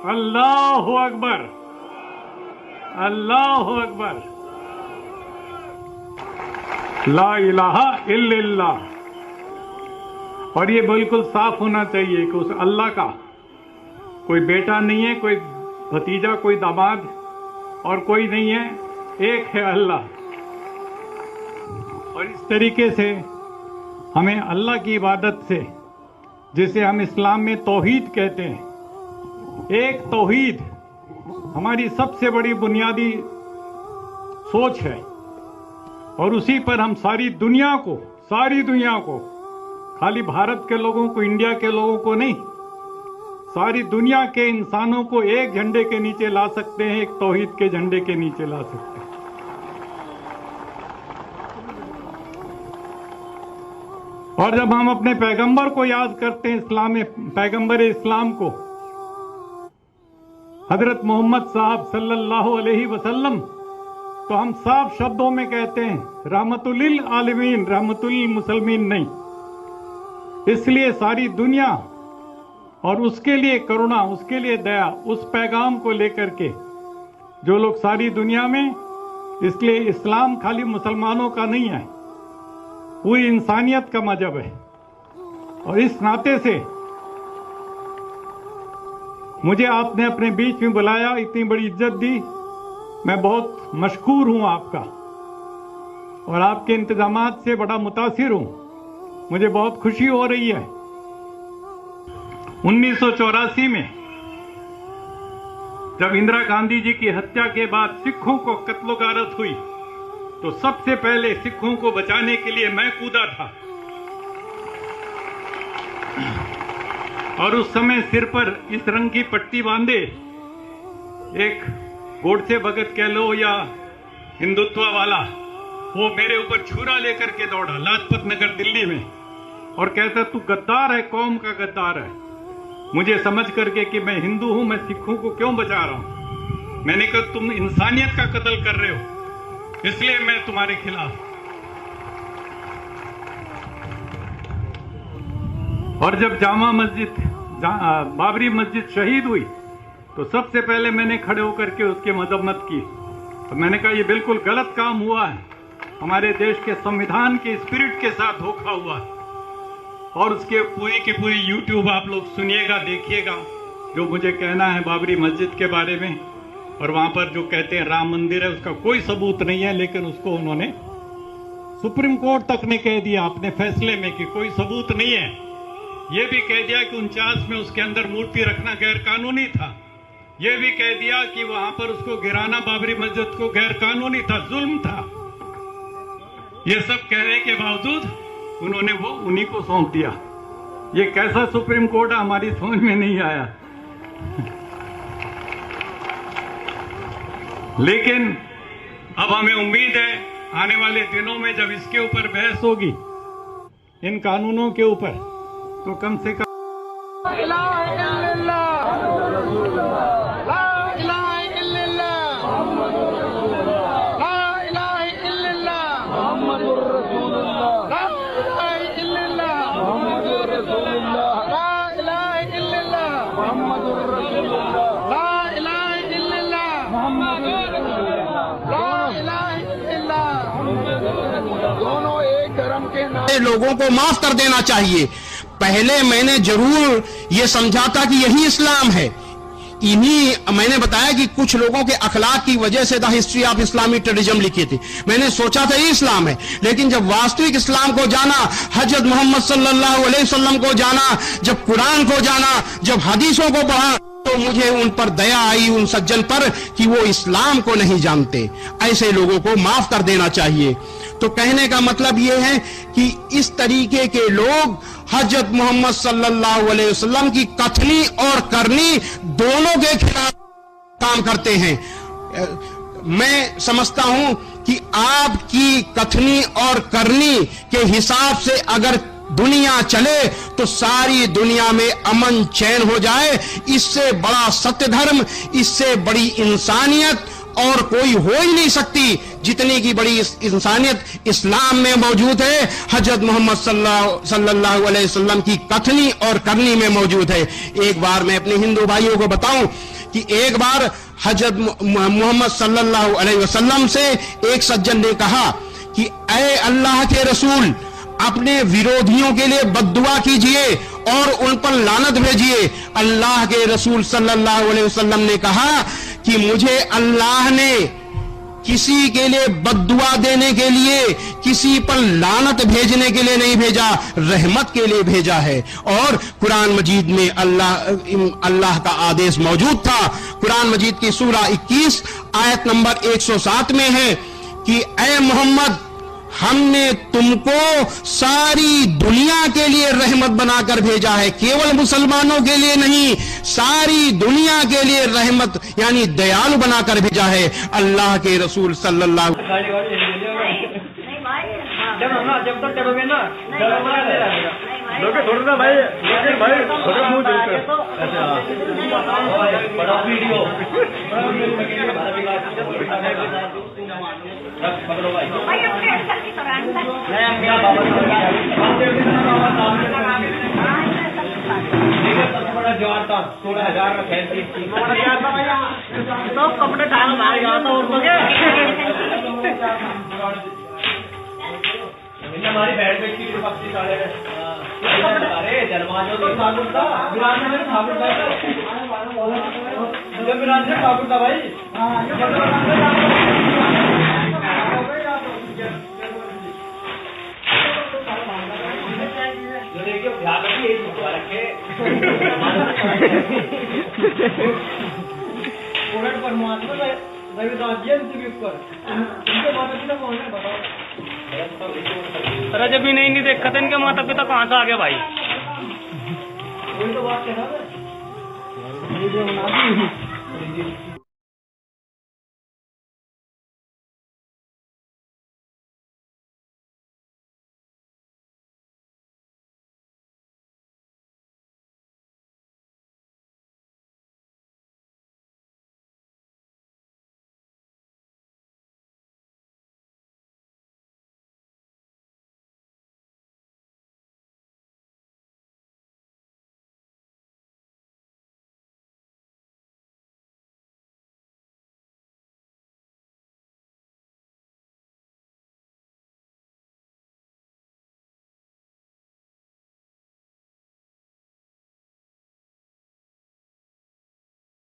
अल्लाहु अकबर, अल्लाहु अकबर, ला इलाहा इल्लल्लाह। और ये बिल्कुल साफ होना चाहिए कि उस अल्लाह का कोई बेटा नहीं है, कोई भतीजा, कोई दामाद और कोई नहीं है, एक है अल्लाह। और इस तरीके से हमें अल्लाह की इबादत से, जिसे हम इस्लाम में तौहीद कहते हैं, एक तौहीद हमारी सबसे बड़ी बुनियादी सोच है। और उसी पर हम सारी दुनिया को, खाली भारत के लोगों को, इंडिया के लोगों को नहीं, सारी दुनिया के इंसानों को एक झंडे के नीचे ला सकते हैं, एक तौहीद के झंडे के नीचे ला सकते हैं। और जब हम अपने पैगंबर को याद करते हैं, इस्लाम में पैगंबर इस्लाम को, हजरत मोहम्मद साहब सल्लल्लाहु अलैहि वसल्लम, तो हम साफ शब्दों में कहते हैं रहमतुल लिल आलमीन, रहमतुल लिल मुसलमीन नहीं। इसलिए सारी दुनिया और उसके लिए करुणा, उसके लिए दया, उस पैगाम को लेकर के जो लोग सारी दुनिया में, इसलिए इस्लाम खाली मुसलमानों का नहीं है, पूरी इंसानियत का मजहब है। और इस नाते से मुझे आपने अपने बीच में बुलाया, इतनी बड़ी इज्जत दी, मैं बहुत मशकूर हूं आपका, और आपके इंतजामात से बड़ा मुतासिर हूं। मुझे बहुत खुशी हो रही है। 1984 में जब इंदिरा गांधी जी की हत्या के बाद सिखों को कत्लो गारत हुई, तो सबसे पहले सिखों को बचाने के लिए मैं कूदा था। और उस समय सिर पर इस रंग की पट्टी बांधे एक गोडसे भगत कह लो या हिंदुत्व वाला, वो मेरे ऊपर छुरा लेकर के दौड़ा लाजपत नगर दिल्ली में, और कहता तू गद्दार है, कौम का गद्दार है। मुझे समझ करके कि मैं हिंदू हूं, मैं सिखों को क्यों बचा रहा हूं, मैंने कहा तुम इंसानियत का कत्ल कर रहे हो, इसलिए मैं तुम्हारे खिलाफ। और जब जामा मस्जिद, बाबरी मस्जिद शहीद हुई, तो सबसे पहले मैंने खड़े होकर के उसकी मजम्मत की। तो मैंने कहा ये बिल्कुल गलत काम हुआ है, हमारे देश के संविधान के स्पिरिट के साथ धोखा हुआ है। और उसके पूरी की पूरी यूट्यूब आप लोग सुनिएगा, देखिएगा, जो मुझे कहना है बाबरी मस्जिद के बारे में। और वहां पर जो कहते हैं राम मंदिर है, उसका कोई सबूत नहीं है, लेकिन उसको उन्होंने, सुप्रीम कोर्ट तक ने कह दिया अपने फैसले में कि कोई सबूत नहीं है। ये भी कह दिया कि 49 में उसके अंदर मूर्ति रखना गैर कानूनी था। ये भी कह दिया कि वहां पर उसको गिराना, बाबरी मस्जिद को, गैर कानूनी था, जुल्म था। ये सब कहने के बावजूद उन्होंने वो उन्हीं को सौंप दिया। ये कैसा सुप्रीम कोर्ट है, हमारी समझ में नहीं आया। लेकिन अब हमें उम्मीद है आने वाले दिनों में जब इसके ऊपर बहस होगी, इन कानूनों के ऊपर, तो कम से कम दोनों एक धर्म के लोगों को माफ कर देना चाहिए। पहले मैंने जरूर ये समझा था कि यही इस्लाम है। इन्हीं मैंने बताया कि कुछ लोगों के अखलाक की वजह से the history of Islamic terrorism लिखी थी। मैंने सोचा था ये इस्लाम है, लेकिन जब वास्तविक इस्लाम को जाना, हजरत मोहम्मद सल्लल्लाहु अलैहि वसल्लम को जाना, जब कुरान को जाना, जब हदीसों को पढ़ा, तो मुझे उन पर दया आई, उन सज्जन पर, कि वो इस्लाम को नहीं जानते। ऐसे लोगों को माफ कर देना चाहिए। तो कहने का मतलब ये है कि इस तरीके के लोग हजरत मोहम्मद सल्लल्लाहु अलैहि वसल्लम की कथनी और करनी दोनों के खिलाफ काम करते हैं। मैं समझता हूं कि आपकी कथनी और करनी के हिसाब से अगर दुनिया चले तो सारी दुनिया में अमन चैन हो जाए। इससे बड़ा सत्य धर्म, इससे बड़ी इंसानियत और कोई हो ही नहीं सकती जितनी की बड़ी इंसानियत इस्लाम में मौजूद है, हजरत मोहम्मद सल्लल्लाहु अलैहि वसल्लम की कथनी और करनी में मौजूद है। एक बार मैं अपने हिंदू भाइयों को बताऊं कि एक बार हजरत मोहम्मद सल्लल्लाहु अलैहि वसल्लम से एक सज्जन ने कहा कि ऐ अल्लाह के रसूल, अपने विरोधियों के लिए बद्दुआ कीजिए और उन पर लानत भेजिए। अल्लाह के रसूल सल्लल्लाहु अलैहि वसल्लम ने कहा कि मुझे अल्लाह ने किसी के लिए बद्दुआ देने के लिए, किसी पर लानत भेजने के लिए नहीं भेजा, रहमत के लिए भेजा है। और कुरान मजीद में अल्लाह का आदेश मौजूद था। कुरान मजीद की सूरा 21 आयत नंबर 107 में है कि ऐ मोहम्मद, हमने तुमको सारी दुनिया के लिए रहमत बनाकर भेजा है, केवल मुसलमानों के लिए नहीं, सारी दुनिया के लिए रहमत यानी दयालु बनाकर भेजा है। अल्लाह के रसूल सल्लल्लाहु जब तक डरोगे ना छोड़ना भाई बड़ा वीडियो बड़ा जवान था, 16,000 में फैंसी तो कपड़े डाल मार गया था और हमारी बैठ बैठ की पक्षी साढ़े अरे दरवाजों तो ठाकुर था विराट में ठाकुर था जब विराट में ठाकुर था भाई जो देखिए ध्यान रखिए यही छुपा रखे परमात्मा रविदास जयंती के ऊपर उनके माता पिता कौन है बताओ। अरे जब भी नहीं देखा था इनके माता पिता कहाँ से आ गया भाई। वही तो बात कह रहा था।